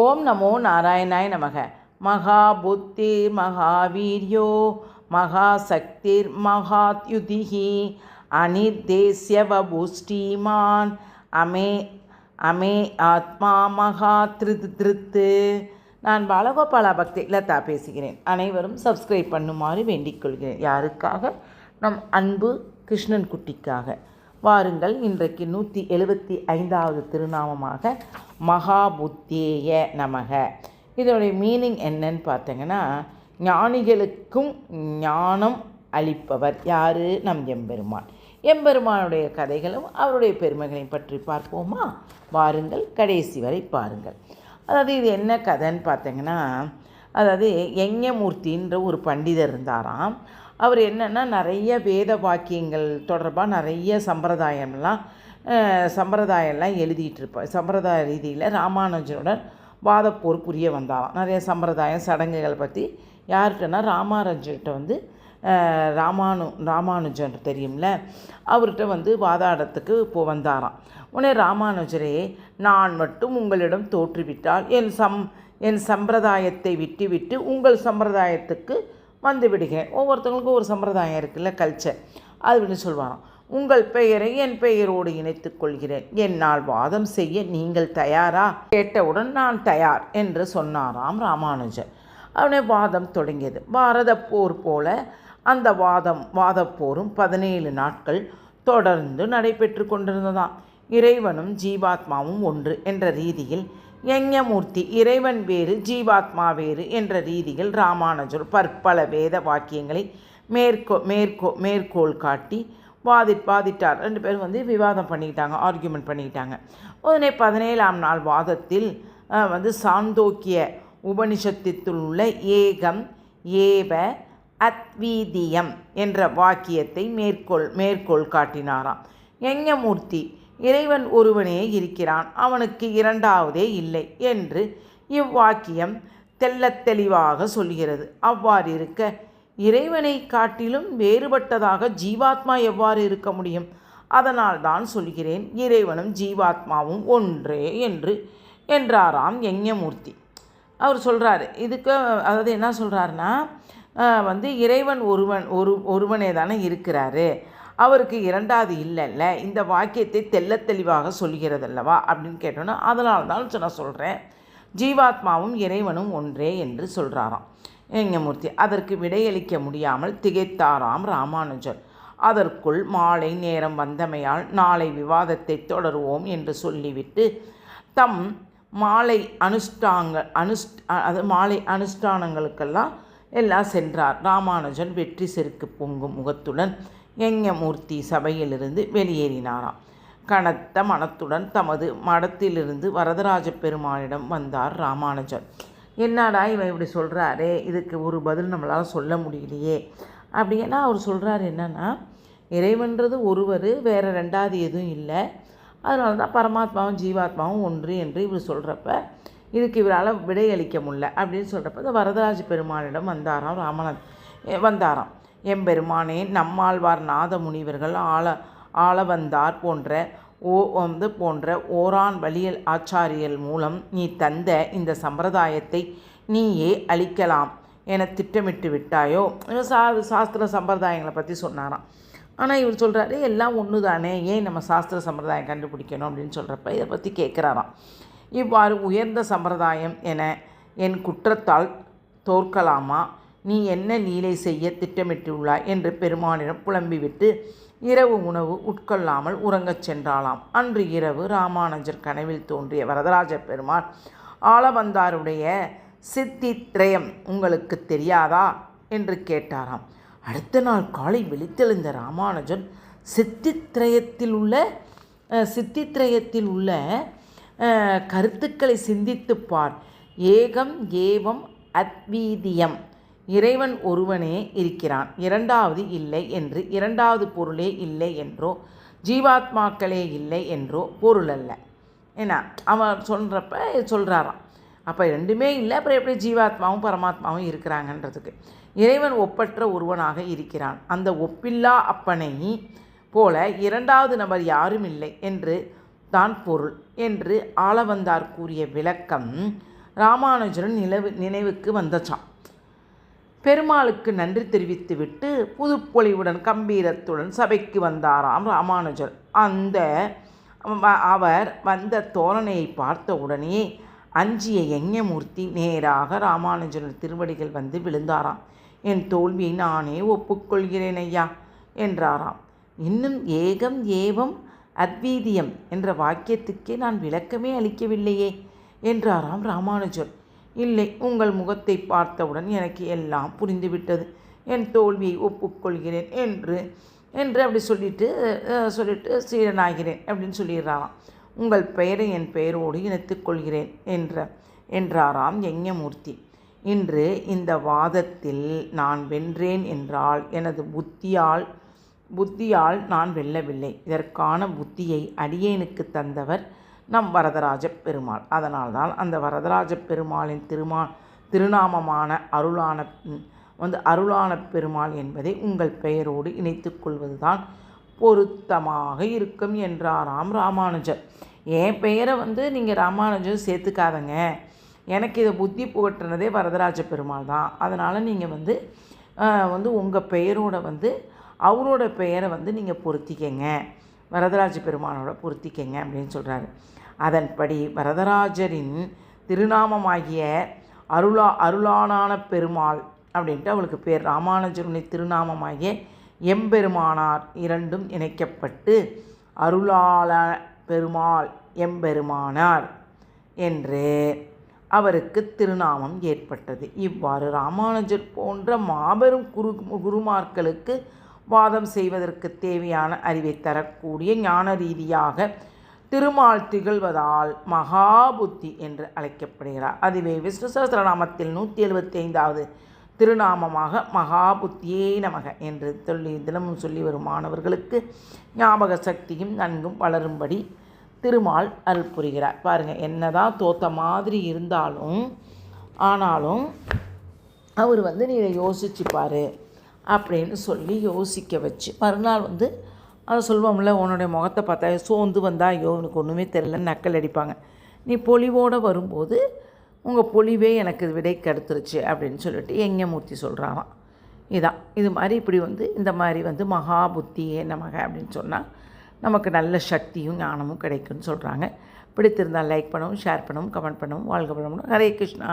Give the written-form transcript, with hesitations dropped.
ஓம் நமோ நாராயணாய நமக. மகாபுத்திர் மகாவீர்யோ மகாசக்திர் மகாத்யுதிஹி அனிர்தேஸ்யவபுஷ்டிமான் அமே அமே ஆத்மா மகா திருத்து. நான் பாலகோபாலா பக்தி லதா பேசுகிறேன். அனைவரும் சப்ஸ்கிரைப் பண்ணுமாறு வேண்டிக் கொள்கிறேன். யாருக்காக? நம் அன்பு கிருஷ்ணன் குட்டிக்காக. வாருங்கள், இன்றைக்கு 175வது திருநாமமாக மகாபுத்தேய நமக. இதோடைய மீனிங் என்னன்னு பார்த்தீங்கன்னா, ஞானிகளுக்கும் ஞானம் அளிப்பவர் யார்? நம் எம்பெருமான். எம்பெருமானுடைய கதைகளும் அவருடைய பெருமைகளையும் பற்றி பார்ப்போமா? வாருங்கள், கடைசி வரை பாருங்கள். அதாவது இது என்ன கதைன்னு பார்த்தீங்கன்னா, அதாவது யஞமூர்த்தின்ற ஒரு பண்டிதர் இருந்தாராம். அவர் என்னென்னா நிறைய வேத வாக்கியங்கள் தொடர்பாக நிறைய சம்பிரதாயம்லாம் எழுதிட்டு இருப்பார். சம்பிரதாய ரீதியில் ராமானுஜனுடன் வாதப்போர் புரிய வந்தாராம். நிறைய சம்பிரதாயம் சடங்குகள் பற்றி யார்கிட்டனா ராமானுஜர்கிட்ட ராமானுஜன் தெரியும்ல, அவர்கிட்ட வாதாடத்துக்கு வந்தாராம். உடனே ராமானுஜரே, நான் மட்டும் உங்களிடம் தோற்றுவிட்டால் என் சம்பிரதாயத்தை விட்டு உங்கள் சம்பிரதாயத்துக்கு வந்து விடுகிறேன். ஒவ்வொருத்தவங்களுக்கும் ஒரு சம்பிரதாயம் இருக்குல்ல, கல்ச்சர், அதுன்னு சொல்லுவாராம். உங்கள் பெயரை என் பெயரோடு இணைத்து கொள்கிறேன். என்னால் வாதம் செய்ய நீங்கள் தயாரா? கேட்டவுடன் நான் தயார் என்று சொன்னாராம் ராமானுஜர். அவனே வாதம் தொடங்கியது. பாரத போர் போல அந்த வாதப்போரும் 17 நாட்கள் தொடர்ந்து நடைபெற்று கொண்டிருந்ததாம். இறைவனும் ஜீவாத்மாவும் ஒன்று என்ற ரீதியில் யஞமூர்த்தி, இறைவன் வேறு ஜீவாத்மா வேறு என்ற ரீதியில் ராமானுஜர் பற்பல வேத வாக்கியங்களை மேற்கோள் காட்டி வாதிட்டார். 2 பேரும் விவாதம் பண்ணிக்கிட்டாங்க, ஆர்கியூமெண்ட் பண்ணிக்கிட்டாங்க. உடனே 17ஆம் நாள் வாதத்தில் சாந்தோக்கிய உபனிஷத்தில் உள்ள ஏகம் ஏவ அத்வீதியம் என்ற வாக்கியத்தை மேற்கோள் காட்டினாராம். யஞமூர்த்தி, இறைவன் ஒருவனே இருக்கிறான், அவனுக்கு இரண்டாவதே இல்லை என்று இவ்வாக்கியம் தெள்ளத் தெளிவாக சொல்கிறது. அவ்வாறு இருக்க இறைவனை காட்டிலும் வேறுபட்டதாக ஜீவாத்மா எவ்வாறு இருக்க முடியும்? அதனால் தான் சொல்கிறேன், இறைவனும் ஜீவாத்மாவும் ஒன்றே என்றாராம் யஞமூர்த்தி. அவர் சொல்கிறாரு இதுக்கு, அதாவது என்ன சொல்கிறாருன்னா, இறைவன் ஒருவனே தானே இருக்கிறாரு, அவருக்கு இரண்டாவது இல்லைல்ல, இந்த வாக்கியத்தை தெளிவாக சொல்கிறதல்லவா அப்படின்னு கேட்டோன்னா, அதனால தான் நான் சொல்கிறேன், ஜீவாத்மாவும் இறைவனும் ஒன்றே என்று சொல்கிறாராம் யஞமூர்த்தி. அதற்கு விடையளிக்க முடியாமல் திகைத்தாராம் ராமானுஜர். அதற்குள் மாலை நேரம் வந்தமையால் நாளை விவாதத்தை தொடருவோம் என்று சொல்லிவிட்டு தம் மாலை அனுஷ்டானங்களுக்கெல்லாம் எல்லாம் சென்றார். ராமானுஜன் வெற்றி செருக்கு பொங்கும் முகத்துடன் யஞமூர்த்தி சபையிலிருந்து வெளியேறினாராம். கனத்த மனத்துடன் தமது மடத்திலிருந்து வரதராஜ பெருமானிடம் வந்தார் ராமானுஜர். என்னடா இவன் இப்படி சொல்கிறாரே, இதுக்கு ஒரு பதில் நம்மளால் சொல்ல முடியலையே அப்படின்னா அவர் சொல்கிறார் என்னென்னா, இறைவன்றது ஒருவர், வேறு ரெண்டாவது எதுவும் இல்லை, அதனால தான் பரமாத்மாவும் ஜீவாத்மாவும் ஒன்று என்று இவர் சொல்கிறப்ப இதுக்கு இவரால் விடையளிக்க முடியல அப்படின்னு சொல்கிறப்ப இந்த வரதராஜ பெருமானிடம் வந்தாராம். எம்பெருமானே, நம்மாழ்வார் நாத முனிவர்கள் ஆளவந்தார் போன்ற ஓரான் வழியல் ஆச்சாரியல் மூலம் நீ தந்த இந்த சம்பிரதாயத்தை நீயே அளிக்கலாம் என திட்டமிட்டு விட்டாயோ? சாஸ்திர சம்பிரதாயங்களை பற்றி சொன்னாராம். ஆனால் இவர் சொல்கிறாரு, எல்லாம் ஒன்று தானே, ஏன் நம்ம சாஸ்திர சம்பிரதாயம் கண்டுபிடிக்கணும் அப்படின்னு சொல்கிறப்ப இதை பற்றி கேட்குறாராம். இவ்வாறு உயர்ந்த சம்பிரதாயம் என என் குற்றத்தால் தோற்கலாமா? நீ என்ன லீலை செய்ய திட்டமிட்டுள்ளாய் என்று பெருமானிடம் புலம்பிவிட்டு இரவு உணவு உட்கொள்ளாமல் உறங்கச் சென்றாளாம். அன்று இரவு ராமானுஜர் கனவில் தோன்றிய வரதராஜ பெருமான், ஆளவந்தாருடைய சித்தித்ரயம் உங்களுக்கு தெரியாதா என்று கேட்டாராம். அடுத்த நாள் காலை விழித்தெழுந்த ராமானுஜன் சித்தித்ரயத்தில் உள்ள கருத்துக்களை சிந்தித்துப்பார். ஏகம் ஏவம் அத்வீதியம், இறைவன் ஒருவனே இருக்கிறான், இரண்டாவது இல்லை என்று, இரண்டாவது பொருளே இல்லை என்றோ ஜீவாத்மாக்களே இல்லை என்றோ பொருள் அல்ல. ஏன்னா அவன் சொல்கிறாராம், அப்போ ரெண்டுமே இல்லை, அப்புறம் எப்படி ஜீவாத்மாவும் பரமாத்மாவும் இருக்கிறாங்கன்றதுக்கு. இறைவன் ஒப்பற்ற ஒருவனாக இருக்கிறான், அந்த ஒப்பில்லா அப்பனை போல இரண்டாவது நபர் யாரும் இல்லை என்று தான் பொருள் என்று ஆளவந்தார் கூறிய விளக்கம் ராமானுஜன் நினைவுக்கு வந்தச்சான். பெருமாளுக்கு நன்றி தெரிவித்துவிட்டு புதுப்பொலிவுடன் கம்பீரத்துடன் சபைக்கு வந்தாராம் ராமானுஜர். அவர் வந்த தோரணையை பார்த்த உடனே அஞ்சிய யஞமூர்த்தி நேராக ராமானுஜர் திருவடிகள் வந்து விழுந்தாராம். என் தோல்வியை நானே ஒப்புக்கொள்கிறேன் ஐயா என்றாராம். இன்னும் ஏகம் ஏவம் அத்வீதியம் என்ற வாக்கியத்துக்கே நான் விளக்கமே அளிக்கவில்லையே என்றாராம் ராமானுஜர். இல்லை, உங்கள் முகத்தை பார்த்தவுடன் எனக்கு எல்லாம் புரிந்துவிட்டது. என் தோல்வியை ஒப்புக்கொள்கிறேன் என்று அப்படி சொல்லிட்டு சீடனாகிறேன் அப்படின்னு சொல்லிடுறாராம். உங்கள் பெயரை என் பெயரோடு இணைத்துக் கொள்கிறேன் என்றாராம் யஞமூர்த்தி. இன்று இந்த வாதத்தில் நான் வென்றேன் என்றால் எனது புத்தியால் நான் வெல்லவில்லை. இதற்கான புத்தியை அடியேனுக்கு தந்தவர் நம் வரதராஜ பெருமாள். அதனால்தான் அந்த வரதராஜ பெருமாளின் திருநாமமான அருளான பெருமாள் என்பதை உங்கள் பெயரோடு இணைத்து கொள்வதுதான் பொருத்தமாக இருக்கும் என்றாராம் ராமானுஜர். என் பெயரை நீங்கள் ராமானுஜர் சேர்த்துக்காதங்க, எனக்கு இதை புத்தி புகட்டினதே வரதராஜ பெருமாள் தான். அதனால் நீங்கள் உங்கள் பெயரோட அவரோட பெயரை நீங்கள் பொருத்திக்கங்க, வரதராஜ பெருமானோட பொருத்திக்கங்க அப்படின்னு சொல்கிறாரு. அதன்படி வரதராஜரின் திருநாமமாகிய அருளான பெருமாள் அப்படின்ட்டு அவளுக்கு பேர். ராமானுஜருடைய திருநாமமாகிய எம்பெருமானார் இரண்டும் இணைக்கப்பட்டு அருளாள பெருமாள் எம்பெருமானார் என்று அவருக்கு திருநாமம் ஏற்பட்டது. இவ்வாறு ராமானுஜர் போன்ற மாபெரும் குருமார்களுக்கு வாதம் செய்வதற்கு தேவையான அறிவை தரக்கூடிய ஞான ரீதியாக திருமால் திகழ்வதால் மகாபுத்தி என்று அழைக்கப்படுகிறார். அதுவே விஷ்ணு சஹஸ்ரநாமத்தில் 175வது திருநாமமாக மகாபுத்தியே நமக என்று தினமும் சொல்லி வரும் மாணவர்களுக்கு ஞாபக சக்தியும் நன்கும் வளரும்படி திருமால் அருள் புரிகிறார். பாருங்கள், என்னதான் தோத்த மாதிரி இருந்தாலும் ஆனாலும் அவர் நீ இதை யோசிச்சுப்பார் அப்படின்னு சொல்லி யோசிக்க வச்சு மறுநாள் அதை சொல்வோம்ல, உன்னுடைய முகத்தை பார்த்தா சோர்ந்து வந்தால் ஐயோ எனக்கு ஒன்றுமே தெரியலன்னு நக்கல் அடிப்பாங்க. நீ பொலிவோடு வரும்போது உங்கள் பொலிவே எனக்கு விடை கெடுத்துருச்சு அப்படின்னு சொல்லிட்டு யஞமூர்த்தி சொல்கிறாராம். இது மாதிரி இப்படி இந்த மாதிரி மகாபுத்தியே நமக அப்படின்னு சொன்னால் நமக்கு நல்ல சக்தியும் ஞானமும் கிடைக்கும்னு சொல்கிறாங்க. பிடித்திருந்தால் லைக் பண்ணவும், ஷேர் பண்ணவும், கமெண்ட் பண்ணவும். வாழ்க வளமுடன். ஹரே கிருஷ்ணா.